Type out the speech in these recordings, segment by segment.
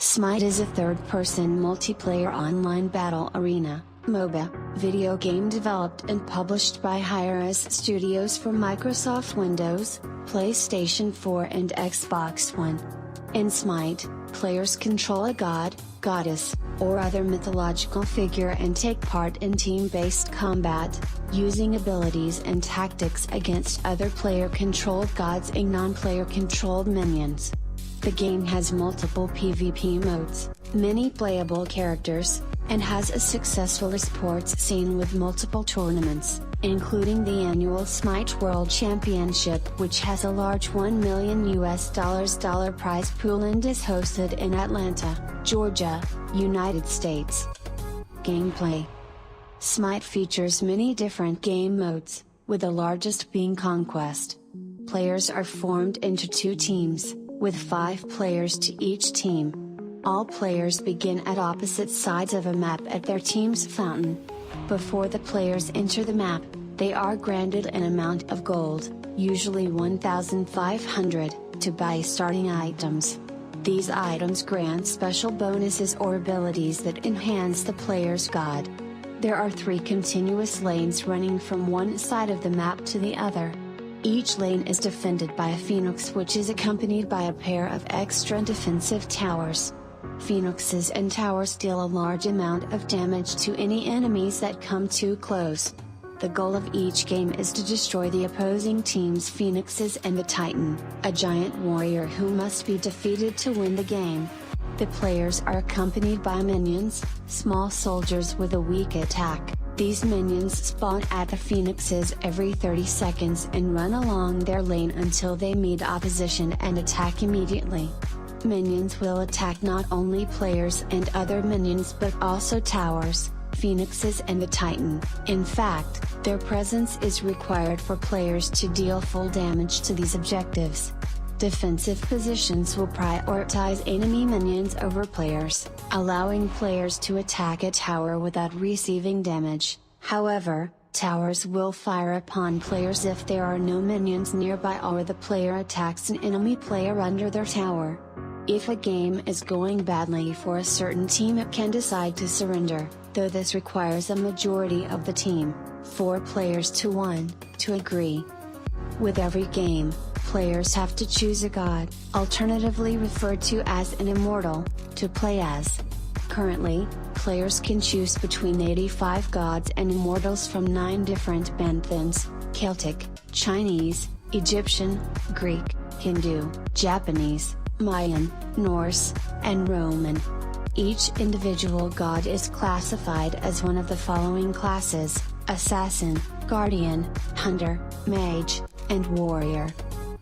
Smite is a third-person multiplayer online battle arena, Moba, video game developed and published by Hi-Rez Studios for Microsoft Windows, PlayStation 4 and Xbox One. In Smite, players control a god, goddess, or other mythological figure and take part in team-based combat, using abilities and tactics against other player-controlled gods and non-player-controlled minions. The game has multiple PvP modes, many playable characters, and has a successful esports scene with multiple tournaments, including the annual Smite World Championship, which has a large $1 million prize pool and is hosted in Atlanta, Georgia, United States. Gameplay. Smite features many different game modes, with the largest being Conquest. Players are formed into two teams, with 5 players to each team. All players begin at opposite sides of a map at their team's fountain. Before the players enter the map, they are granted an amount of gold, usually 1,500, to buy starting items. These items grant special bonuses or abilities that enhance the player's god. There are 3 continuous lanes running from one side of the map to the other. Each lane is defended by a phoenix, which is accompanied by a pair of extra defensive towers. Phoenixes and towers deal a large amount of damage to any enemies that come too close. The goal of each game is to destroy the opposing team's phoenixes and the Titan, a giant warrior who must be defeated to win the game. The players are accompanied by minions, small soldiers with a weak attack. These minions spawn at the phoenixes every 30 seconds and run along their lane until they meet opposition and attack immediately. Minions will attack not only players and other minions but also towers, phoenixes and the Titan. In fact, their presence is required for players to deal full damage to these objectives. Defensive positions will prioritize enemy minions over players, allowing players to attack a tower without receiving damage. However, towers will fire upon players if there are no minions nearby or the player attacks an enemy player under their tower. If a game is going badly for a certain team, it can decide to surrender, though this requires a majority of the team, 4 players to 1, to agree. With every game, players have to choose a god, alternatively referred to as an immortal, to play as. Currently, players can choose between 85 gods and immortals from 9 different pantheons: Celtic, Chinese, Egyptian, Greek, Hindu, Japanese, Mayan, Norse, and Roman. Each individual god is classified as one of the following classes: Assassin, Guardian, Hunter, Mage, and Warrior.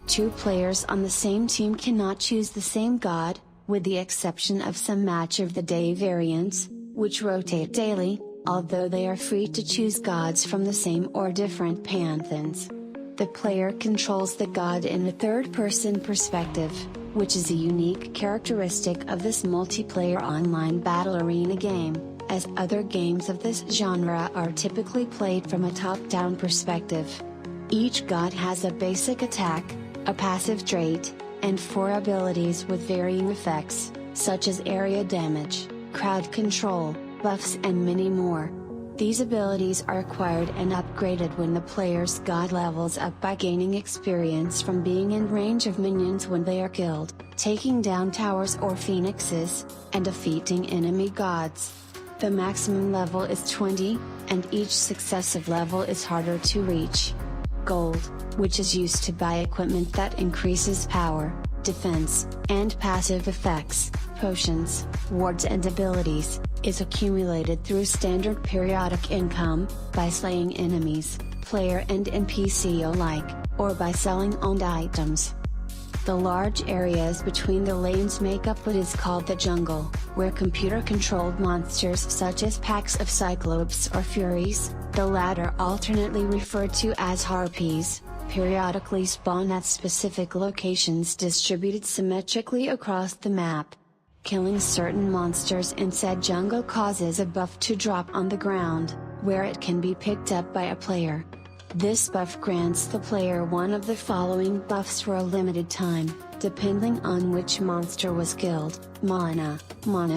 2 players on the same team cannot choose the same god, with the exception of some Match of the Day variants, which rotate daily, although they are free to choose gods from the same or different pantheons. The player controls the god in a third-person perspective, which is a unique characteristic of this multiplayer online battle arena game, as other games of this genre are typically played from a top-down perspective. Each god has a basic attack, a passive trait, and 4 abilities with varying effects, such as area damage, crowd control, buffs and many more. These abilities are acquired and upgraded when the player's god levels up by gaining experience from being in range of minions when they are killed, taking down towers or phoenixes, and defeating enemy gods. The maximum level is 20, and each successive level is harder to reach. Gold, which is used to buy equipment that increases power, defense, and passive effects, potions, wards and abilities, is accumulated through standard periodic income, by slaying enemies, player and NPC alike, or by selling owned items. The large areas between the lanes make up what is called the jungle, where computer-controlled monsters such as packs of cyclops or furies, the latter alternately referred to as harpies, periodically spawn at specific locations distributed symmetrically across the map. Killing certain monsters in said jungle causes a buff to drop on the ground, where it can be picked up by a player. This buff grants the player one of the following buffs for a limited time: depending on which monster was killed: mana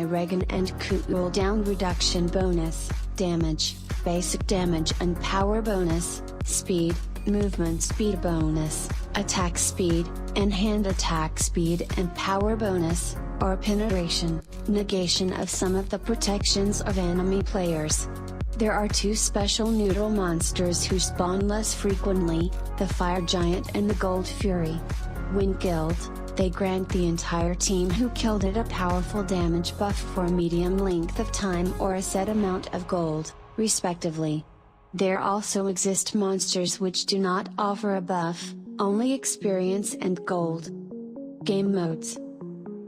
regen and cooldown reduction bonus, damage, basic damage and power bonus, speed, movement speed bonus, attack speed, and hand attack speed and power bonus, or penetration, negation of some of the protections of enemy players. There are two special neutral monsters who spawn less frequently, the Fire Giant and the Gold Fury. When killed, they grant the entire team who killed it a powerful damage buff for a medium length of time or a set amount of gold, respectively. There also exist monsters which do not offer a buff, only experience and gold. Game modes.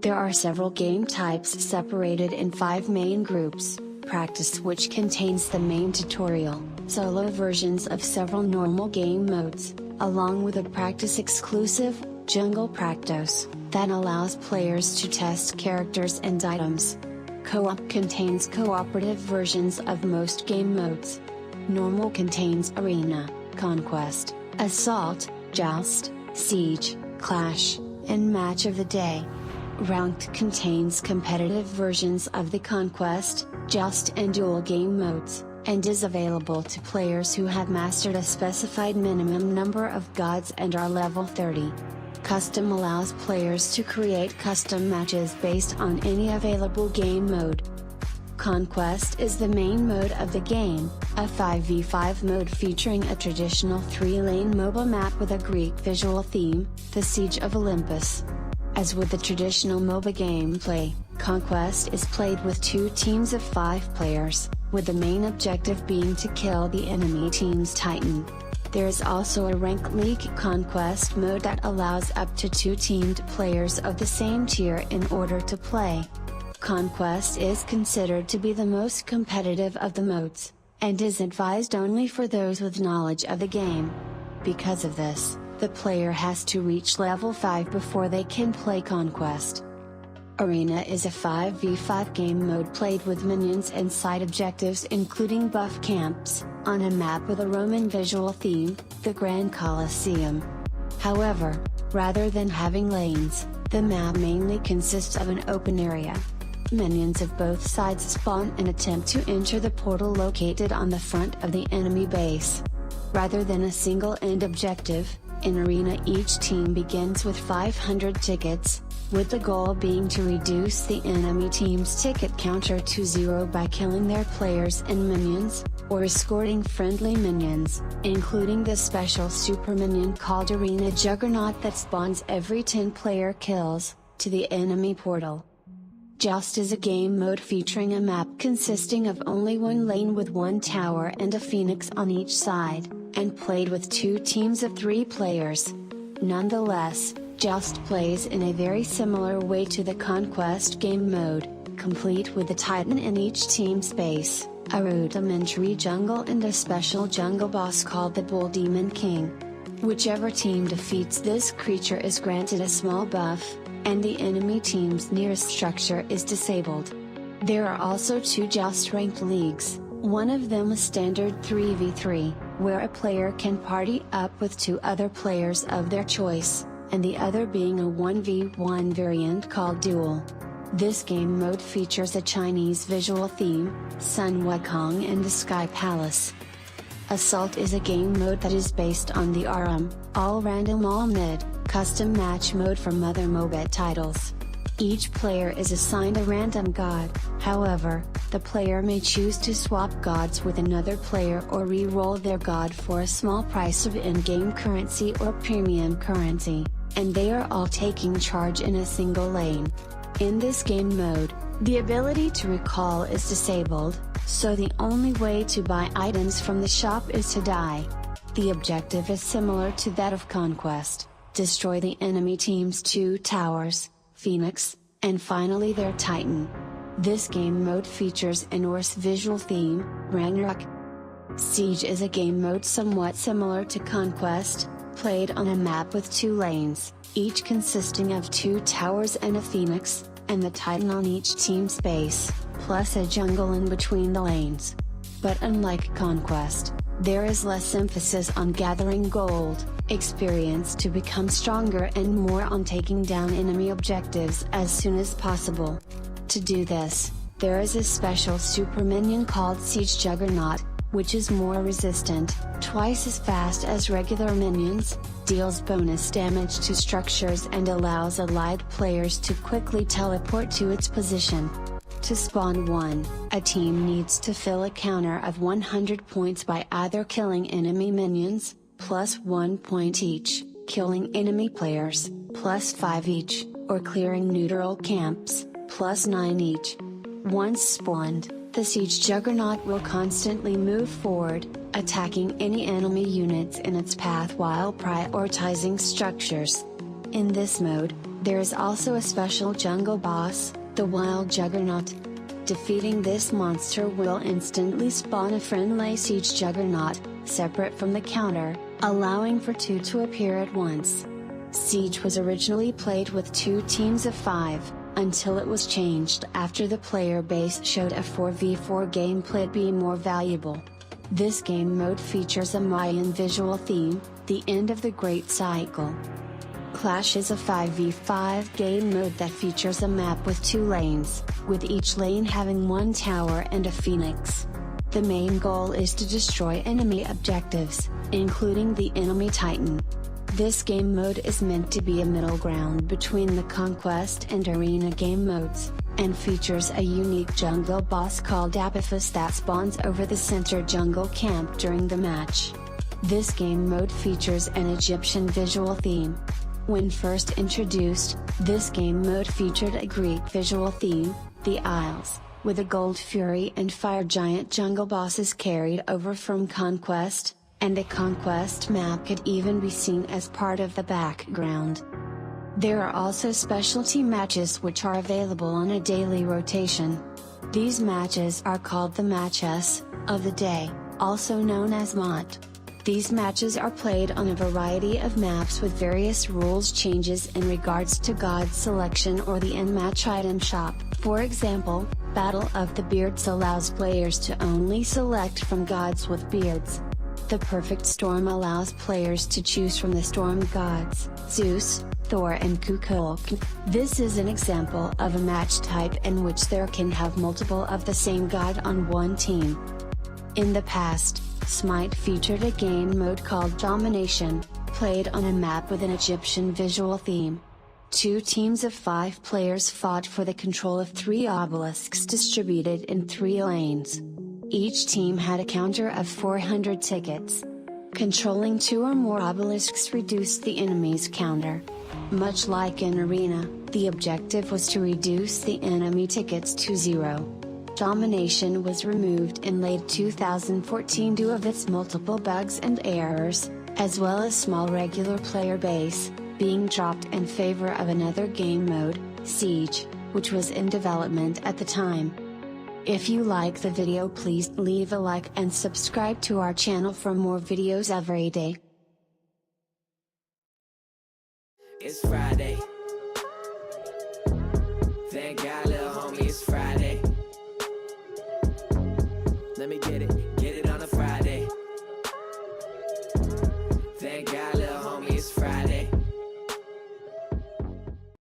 There are several game types separated in 5 main groups: practice, which contains the main tutorial, solo versions of several normal game modes, along with a practice exclusive, Jungle Practice, that allows players to test characters and items. Co-op contains cooperative versions of most game modes. Normal contains Arena, Conquest, Assault, Joust, Siege, Clash, and Match of the Day. Ranked contains competitive versions of the Conquest, Joust and Duel game modes, and is available to players who have mastered a specified minimum number of gods and are level 30. Custom allows players to create custom matches based on any available game mode. Conquest is the main mode of the game, a 5v5 mode featuring a traditional 3-lane Moba map with a Greek visual theme, the Siege of Olympus. As with the traditional Moba gameplay, Conquest is played with 2 teams of 5 players, with the main objective being to kill the enemy team's Titan. There is also a Rank League Conquest mode that allows up to 2 teamed players of the same tier in order to play. Conquest is considered to be the most competitive of the modes, and is advised only for those with knowledge of the game. Because of this, the player has to reach level 5 before they can play Conquest. Arena is a 5v5 game mode played with minions and side objectives including buff camps, on a map with a Roman visual theme, the Grand Colosseum. However, rather than having lanes, the map mainly consists of an open area. Minions of both sides spawn and attempt to enter the portal located on the front of the enemy base. Rather than a single end objective, in Arena each team begins with 500 tickets, with the goal being to reduce the enemy team's ticket counter to 0 by killing their players and minions, or escorting friendly minions, including the special super minion called Arena Juggernaut that spawns every 10 player kills, to the enemy portal. Joust is a game mode featuring a map consisting of only 1 lane with 1 tower and a phoenix on each side, and played with 2 teams of 3 players. Nonetheless, Joust plays in a very similar way to the Conquest game mode, complete with a Titan in each team's base, a rudimentary jungle and a special jungle boss called the Bull Demon King. Whichever team defeats this creature is granted a small buff, and the enemy team's nearest structure is disabled. There are also 2 Joust ranked leagues, one of them a standard 3v3, where a player can party up with 2 other players of their choice, and the other being a 1v1 variant called Duel. This game mode features a Chinese visual theme, Sun Wukong and the Sky Palace. Assault is a game mode that is based on the RM, all random all mid, custom match mode from other Moba titles. Each player is assigned a random god, however, the player may choose to swap gods with another player or re-roll their god for a small price of in-game currency or premium currency, and they are all taking charge in a single lane. In this game mode, the ability to recall is disabled, so the only way to buy items from the shop is to die. The objective is similar to that of Conquest: destroy the enemy team's 2 towers, Phoenix, and finally their Titan. This game mode features a Norse visual theme, Ragnarok. Siege is a game mode somewhat similar to Conquest, played on a map with 2 lanes, each consisting of 2 towers and a Phoenix, and the Titan on each team's base, plus a jungle in between the lanes. But unlike Conquest, There is less emphasis on gathering gold, experience to become stronger, and more on taking down enemy objectives as soon as possible. To do this, there is a special super minion called Siege Juggernaut, which is more resistant, twice as fast as regular minions, deals bonus damage to structures and allows allied players to quickly teleport to its position. To spawn one, a team needs to fill a counter of 100 points by either killing enemy minions, plus 1 point each, killing enemy players, plus 5 each, or clearing neutral camps, plus 9 each. Once spawned, the Siege Juggernaut will constantly move forward, attacking any enemy units in its path while prioritizing structures. In this mode, there is also a special jungle boss, the Wild Juggernaut. Defeating this monster will instantly spawn a friendly Siege Juggernaut, separate from the counter, allowing for 2 to appear at once. Siege was originally played with 2 teams of 5, until it was changed after the player base showed a 4v4 gameplay be more valuable. This game mode features a Mayan visual theme, the end of the Great Cycle. Clash is a 5v5 game mode that features a map with 2 lanes, with each lane having 1 tower and a phoenix. The main goal is to destroy enemy objectives, including the enemy Titan. This game mode is meant to be a middle ground between the Conquest and Arena game modes, and features a unique jungle boss called Apophis that spawns over the center jungle camp during the match. This game mode features an Egyptian visual theme. When first introduced, this game mode featured a Greek visual theme, the Isles, with a Gold Fury and Fire Giant jungle bosses carried over from Conquest, and a Conquest map could even be seen as part of the background. There are also specialty matches which are available on a daily rotation. These matches are called the matches of the day, also known as MOT. These matches are played on a variety of maps with various rules changes in regards to god selection or the in-match item shop. For example, Battle of the Beards allows players to only select from gods with beards. The Perfect Storm allows players to choose from the storm gods, Zeus, Thor and Kukulkan. This is an example of a match type in which there can have multiple of the same god on one team. In the past, Smite featured a game mode called Domination, played on a map with an Egyptian visual theme. 2 teams of 5 players fought for the control of 3 obelisks distributed in 3 lanes. Each team had a counter of 400 tickets. Controlling 2 or more obelisks reduced the enemy's counter. Much like in Arena, the objective was to reduce the enemy tickets to 0. Domination was removed in late 2014 due to its multiple bugs and errors, as well as small regular player base, being dropped in favor of another game mode, Siege, which was in development at the time. If you like the video, please leave a like and subscribe to our channel for more videos every day. It's Friday. Thank God, little homie, it's Friday. Let me get it.